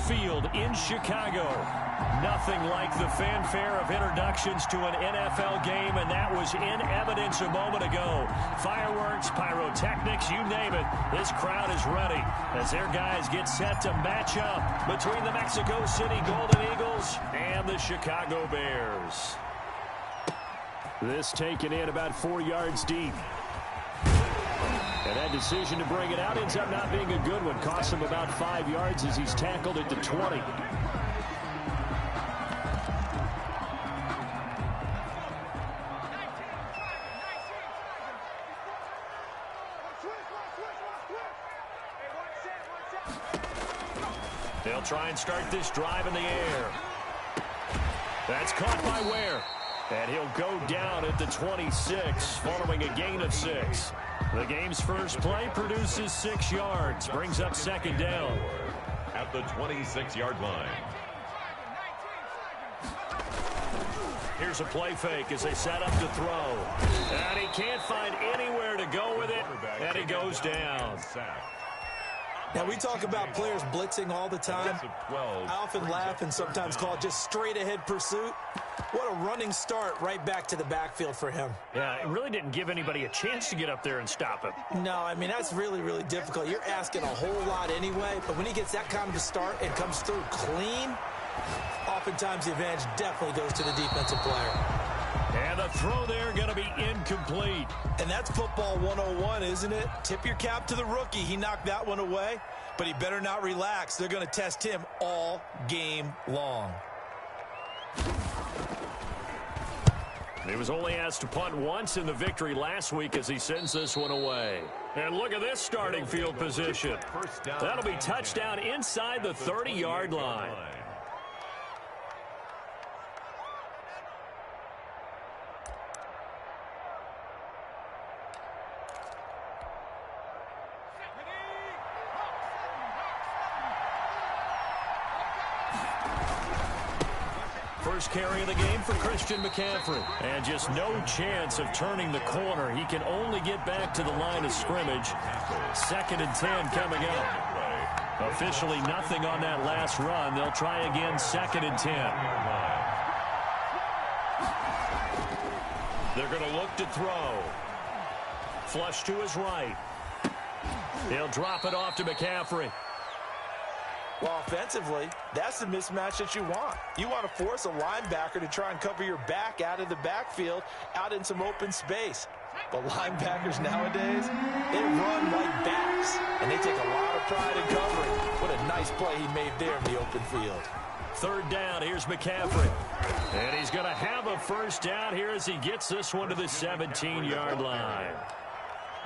Field in Chicago. Nothing like the fanfare of introductions to an NFL game, and that was in evidence a moment ago. Fireworks, pyrotechnics, you name it. This crowd is ready as their guys get set to match up between the Mexico City Golden Eagles and the Chicago Bears. This taken in about 4 yards deep. And that decision to bring it out ends up not being a good one. Costs him about 5 yards as he's tackled at the 20. They'll try and start this drive in the air. That's caught by Ware. And he'll go down at the 26 following a gain of 6. The game's first play produces 6 yards. Brings up second down. At the 26-yard line. Here's a play fake as they set up to throw. And he can't find anywhere to go with it. And he goes down. Now, we talk about players blitzing all the time. I often laugh and sometimes call it just straight-ahead pursuit. What a running start right back to the backfield for him. Yeah, it really didn't give anybody a chance to get up there and stop him. No, I mean, that's really, really difficult. You're asking a whole lot anyway, but when he gets that kind of a start and comes through clean, oftentimes the advantage definitely goes to the defensive player. And the throw there going to be incomplete. And that's football 101, isn't it? Tip your cap to the rookie. He knocked that one away, but he better not relax. They're going to test him all game long. He was only asked to punt once in the victory last week as he sends this one away. And look at this starting field position. That'll be touchdown inside the 30-yard line. First carry of the game for Christian McCaffrey. And just no chance of turning the corner. He can only get back to the line of scrimmage. 2nd and 10 coming up. Officially nothing on that last run. They'll try again 2nd and 10. They're going to look to throw. Flush to his right. He'll drop it off to McCaffrey. Well, offensively, that's the mismatch that you want. You want to force a linebacker to try and cover your back out of the backfield, out in some open space. But linebackers nowadays, they run like backs, and they take a lot of pride in covering. What a nice play he made there in the open field. 3rd down, here's McCaffrey. And he's going to have a first down here as he gets this one to the 17-yard line.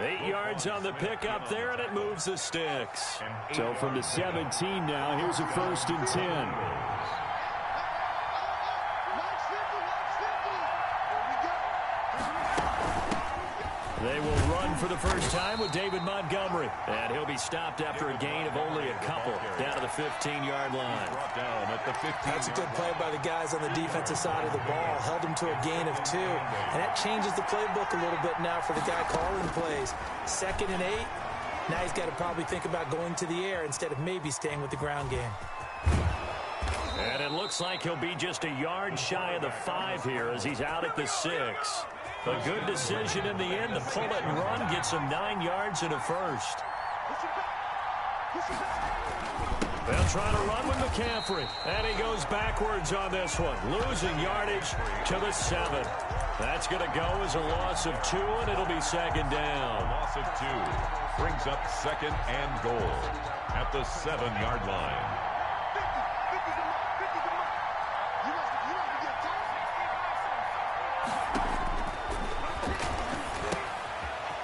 8 yards on the pickup there, and it moves the sticks. So from the 17 now, here's a 1st and 10. They will run for the first time with David Montgomery. And he'll be stopped after a gain of only a couple down to the 15-yard line. That's a good play by the guys on the defensive side of the ball. Held him to a gain of 2. And that changes the playbook a little bit now for the guy calling plays. 2nd and 8. Now he's got to probably think about going to the air instead of maybe staying with the ground game. And it looks like he'll be just a yard shy of the 5 here as he's out at the 6. A good decision in the end. The pull it and run gets him 9 yards and a first. They'll try to run with McCaffrey. And he goes backwards on this one. Losing yardage to the 7. That's going to go as a loss of 2, and it'll be 2nd down. Loss of 2 brings up 2nd and goal at the 7-yard line.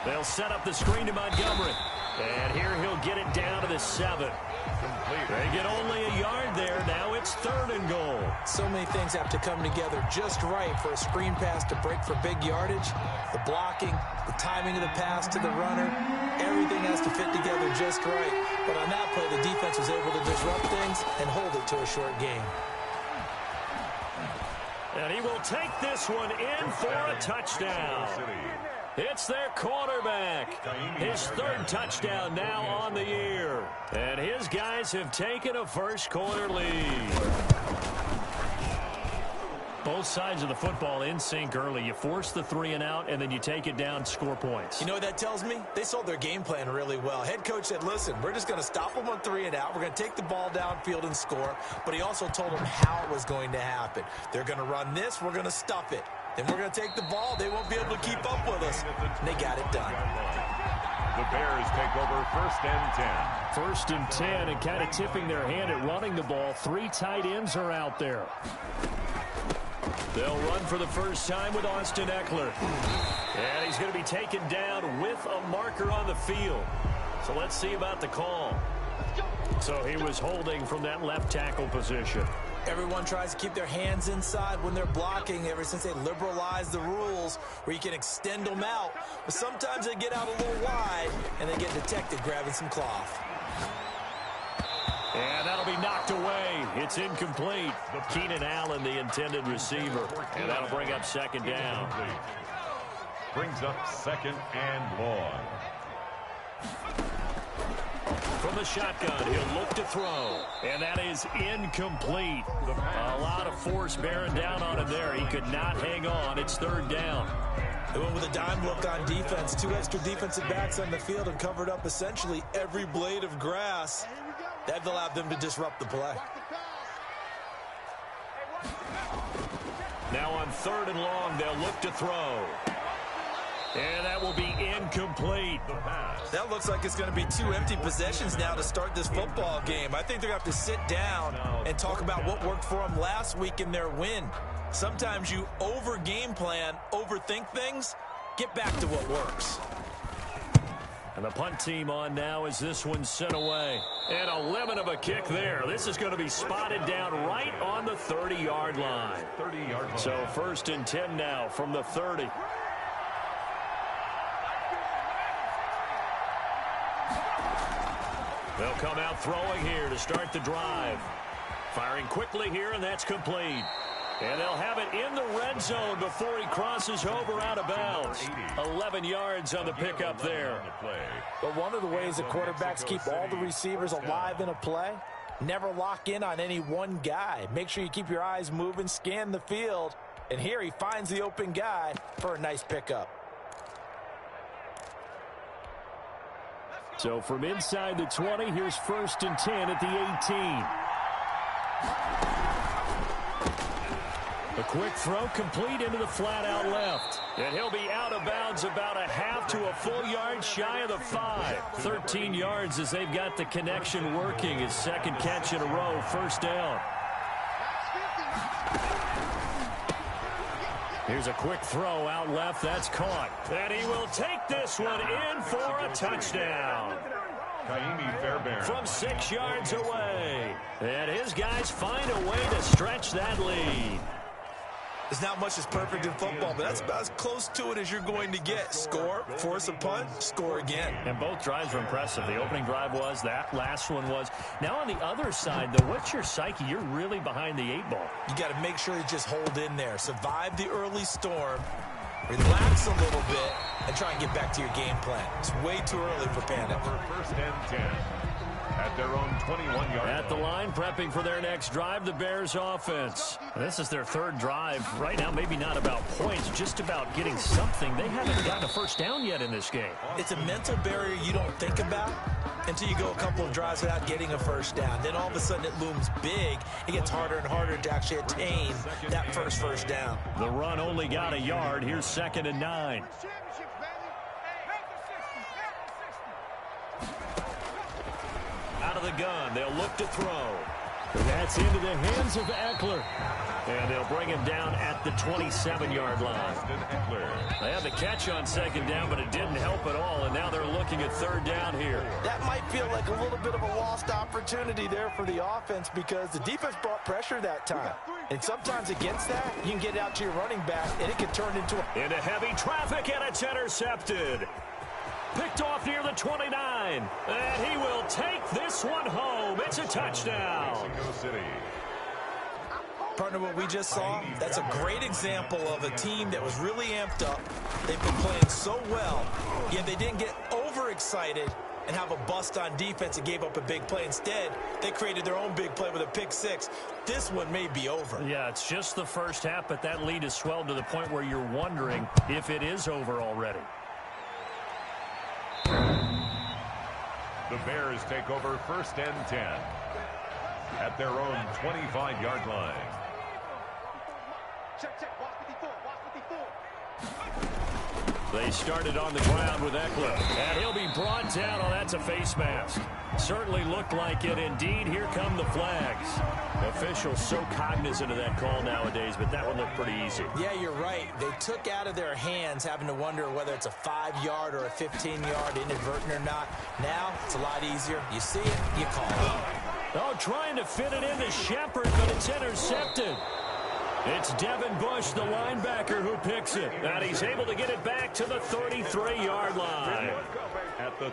They'll set up the screen to Montgomery. And here he'll get it down to the 7. They get only a yard there. Now it's 3rd and goal. So many things have to come together just right for a screen pass to break for big yardage. The blocking, the timing of the pass to the runner, everything has to fit together just right. But on that play, the defense was able to disrupt things and hold it to a short gain. And he will take this one in for a touchdown. It's their quarterback. His third touchdown now on the year. And his guys have taken a first-quarter lead. Both sides of the football in sync early. You force the 3-and-out, and then you take it down, score points. You know what that tells me? They sold their game plan really well. Head coach said, listen, we're just going to stop them on 3-and-out. We're going to take the ball downfield and score. But he also told them how it was going to happen. They're going to run this. We're going to stuff it. Then we're going to take the ball. They won't be able to keep up with us. And they got it done. The Bears take over 1st and 10. 1st and 10, and kind of tipping their hand at running the ball. 3 tight ends are out there. They'll run for the first time with Austin Eckler. And he's going to be taken down with a marker on the field. So let's see about the call. So he was holding from that left tackle position. Everyone tries to keep their hands inside when they're blocking ever since they liberalized the rules where you can extend them out. But sometimes they get out a little wide and they get detected grabbing some cloth. And that'll be knocked away. It's incomplete. Keenan Allen, the intended receiver. And that'll bring up 2nd down. Brings up 2nd and long. From the shotgun, he'll look to throw. And that is incomplete. A lot of force bearing down on him there. He could not hang on. It's 3rd down. They went with a dime look on defense. 2 extra defensive backs on the field and covered up essentially every blade of grass. That allowed them to disrupt the play. Now on 3rd and long, they'll look to throw. And that will be incomplete. That looks like it's going to be 2 empty possessions now to start this football game. I think they're going to have to sit down and talk about what worked for them last week in their win. Sometimes you over-game plan, overthink things. Get back to what works. And the punt team on now as this one's sent away. And a lemon of a kick there. This is going to be spotted down right on the 30-yard line. 30-yard line. So 1st and 10 now from the 30. They'll come out throwing here to start the drive. Firing quickly here, and that's complete. And they'll have it in the red zone before he crosses over out of bounds. 11 yards on the pickup there. But one of the ways that quarterbacks keep all the receivers alive in a play, never lock in on any one guy. Make sure you keep your eyes moving, scan the field. And here he finds the open guy for a nice pickup. So from inside the 20, here's 1st and 10 at the 18. A quick throw complete into the flat out left. And he'll be out of bounds about a half to a full yard shy of the 5. 13 yards as they've got the connection working. His 2nd catch in a row, 1st down. Here's a quick throw out left. That's caught. And he will take this one in for a touchdown. From 6 yards away. And his guys find a way to stretch that lead. There's not much that's perfect in football, but that's about as close to it as you're going to get. Score, force a punt, score again. And both drives were impressive. The opening drive was, that last one was. Now on the other side, though, what's your psyche? You're really behind the 8 ball. You got to make sure you just hold in there. Survive the early storm, relax a little bit, and try and get back to your game plan. It's way too early for panic. 1st and 10. At their own 21-yard At the line, prepping for their next drive, the Bears offense. This is their 3rd drive. Right now, maybe not about points, just about getting something. They haven't gotten a first down yet in this game. It's a mental barrier you don't think about until you go a couple of drives without getting a first down. Then all of a sudden it looms big. It gets harder and harder to actually attain that first down. The run only got a yard. Here's 2nd and 9. Out of the gun, they'll look to throw. That's into the hands of Eckler. And they'll bring him down at the 27-yard line. They had the catch on 2nd down, but it didn't help at all, and now they're looking at 3rd down here. That might feel like a little bit of a lost opportunity there for the offense because the defense brought pressure that time. And sometimes against that, you can get it out to your running back, and it can turn into heavy traffic, and it's intercepted. Picked off near the 29, and he will take this one home. It's a touchdown. Mexico City. Partner, what we just saw, that's a great example of a team that was really amped up. They've been playing so well, yet they didn't get overexcited and have a bust on defense and gave up a big play. Instead, they created their own big play with a pick six. This one may be over. Yeah, it's just the first half, but that lead has swelled to the point where you're wondering if it is over already. The Bears take over 1st and 10 at their own 25-yard line. They started on the ground with Eckler, and he'll be brought down. Oh, that's a face mask. Certainly looked like it. Indeed, here come the flags. Officials so cognizant of that call nowadays, but that one looked pretty easy. Yeah, you're right. They took out of their hands having to wonder whether it's a 5-yard or a 15-yard inadvertent or not. Now, it's a lot easier. You see it, you call it. Oh, trying to fit it into Shepard, but it's intercepted. It's Devin Bush, the linebacker, who picks it. And he's able to get it back to the 33-yard line.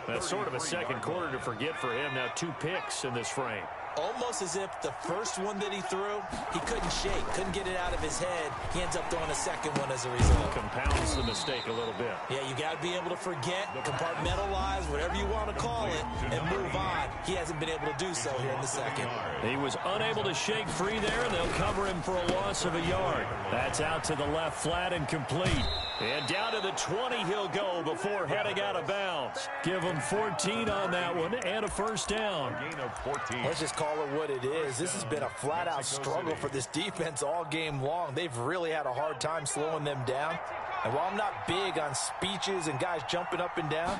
That's sort of a second quarter to forget for him. Now 2 picks in this frame. Almost as if the first one that he threw, he couldn't shake, couldn't get it out of his head. He ends up throwing a second one as a result. Compounds the mistake a little bit. Yeah, you got to be able to forget, compartmentalize, whatever you want to call it, and move on. He hasn't been able to do so here in the second. He was unable to shake free there, and they'll cover him for a loss of a yard. That's out to the left flat and complete. And down to the 20 he'll go before heading out of bounds. Give him 14 on that one and a first down. Gain of 14. Let's just call it what it is. This has been a flat-out struggle for this defense all game long. They've really had a hard time slowing them down. And while I'm not big on speeches and guys jumping up and down,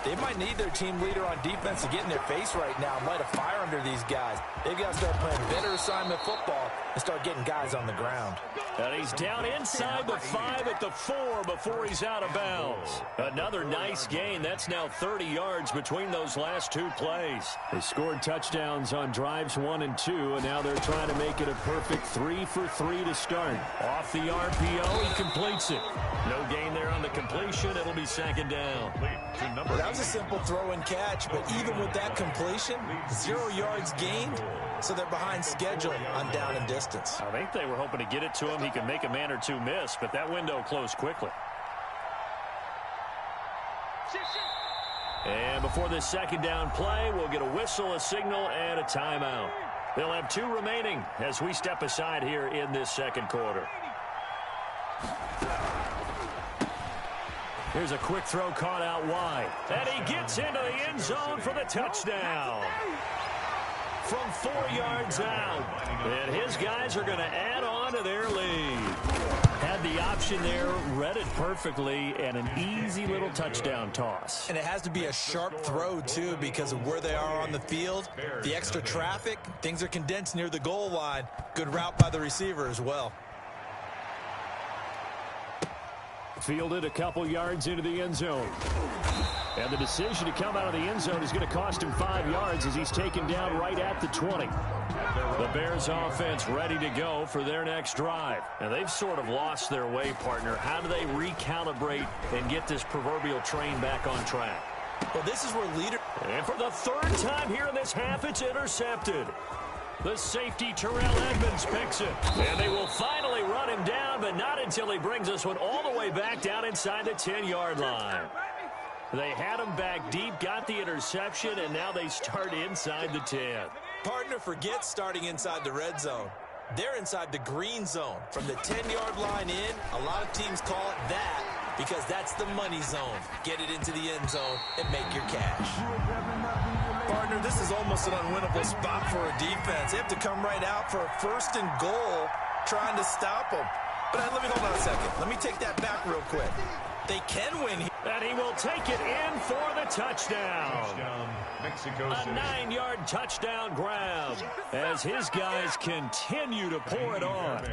they might need their team leader on defense to get in their face right now and light a fire under these guys. They've got to start playing better assignment football and start getting guys on the ground. And he's down inside the 5 at the 4 before he's out of bounds. Another nice gain. That's now 30 yards between those last 2 plays. They scored touchdowns on drives 1 and 2, and now they're trying to make it a perfect 3 for 3 to start. Off the RPO, he completes it. No gain there on the completion. It'll be second down. Well, that was a simple throw and catch, but even with that completion, 0 yards gained, so they're behind schedule on down and distance. I think they were hoping to get it to him. He could make a man or 2 miss, but that window closed quickly. And before this second down play, we'll get a whistle, a signal, and a timeout. They'll have 2 remaining as we step aside here in this second quarter. Here's a quick throw caught out wide. And he gets into the end zone for the touchdown. From 4 yards out. And his guys are going to add on to their lead. Had the option there, read it perfectly, and an easy little touchdown toss. And it has to be a sharp throw, too, because of where they are on the field. The extra traffic, things are condensed near the goal line. Good route by the receiver as well. Fielded a couple yards into the end zone. And the decision to come out of the end zone is going to cost him 5 yards as he's taken down right at the 20. The Bears offense ready to go for their next drive. And they've sort of lost their way, partner. How do they recalibrate and get this proverbial train back on track? Well, this is where leader... And for the 3rd time here in this half, it's intercepted. The safety, Terrell Edmonds, picks it. And they will finally run him down, but not until he brings this one all the way back down inside the 10-yard line. They had him back deep, got the interception, and now they start inside the 10. Partner, forget starting inside the red zone. They're inside the green zone. From the 10-yard line in, a lot of teams call it that because that's the money zone. Get it into the end zone and make your cash. Partner, this is almost an unwinnable spot for a defense. They have to come right out for a 1st and goal trying to stop them. But let me hold on a second. Let me take that back real quick. They can win here. And he will take it in for the touchdown. Mexico City. A 9-yard touchdown grab as his guys continue to pour it on.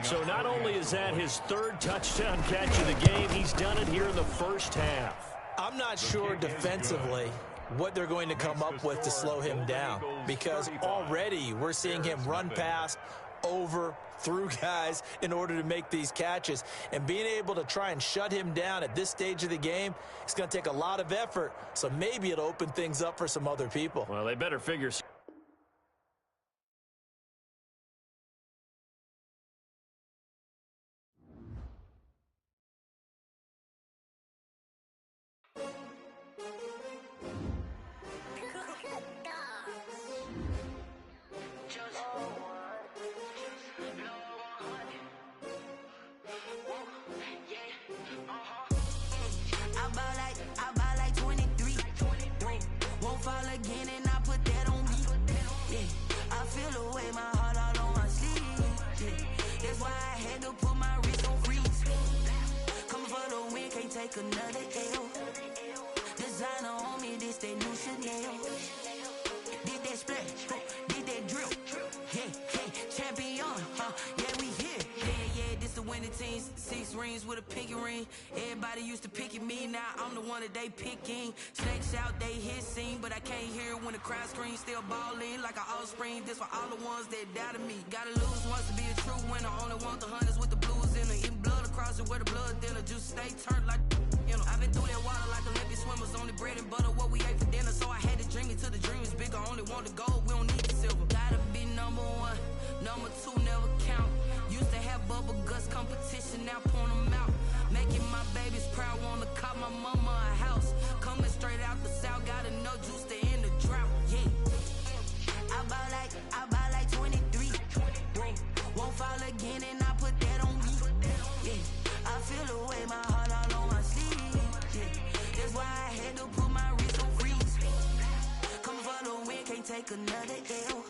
So not only is that his 3rd touchdown catch of the game, he's done it here in the first half. I'm not sure defensively what they're going to come up with to slow him down, because already we're seeing him run past, over, through guys in order to make these catches. And being able to try and shut him down at this stage of the game, it's going to take a lot of effort, so maybe it'll open things up for some other people. Well, they better figure I buy like 23. Won't fall again and I put that on me. Yeah, I feel the way, my heart all on my sleeve. Yeah, that's why I had to put my wrist on freeze. Coming for the win, can't take another L. Designer on me, this that new Chanel. Did that splash, did that drip. Yeah, champion, yeah, we here. Yeah, this the winning teams. 6 rings with a pinky ring. Everybody used to pick at me, now I'm the one that they picking. Snakes out, they hissing, but I can't hear when the crowd screams. Still balling like an offspring. This for all the ones that doubted me. Gotta lose once to be a true winner. Only want the hunters with the blues in it. Eating blood across it where the blood thinner. Juice stay turned like, you know. I've been through that water like Olympic swimmers. Only bread and butter, what we ate for dinner. So I had to dream it till the dream is bigger. Only want the gold, we don't need the silver. Gotta be number 1, number 2 never count. Used to have bubble guts competition, now point them out. Making my babies proud, wanna call my mama a house. Coming straight out the south, got enough juice to end the drought. Yeah, I buy like 23. Won't fall again and I put that on me. Yeah, I feel the way, my heart all on my sleeve. Yeah, that's why I had to put my wrist on freeze. Coming for the win, can't take another L.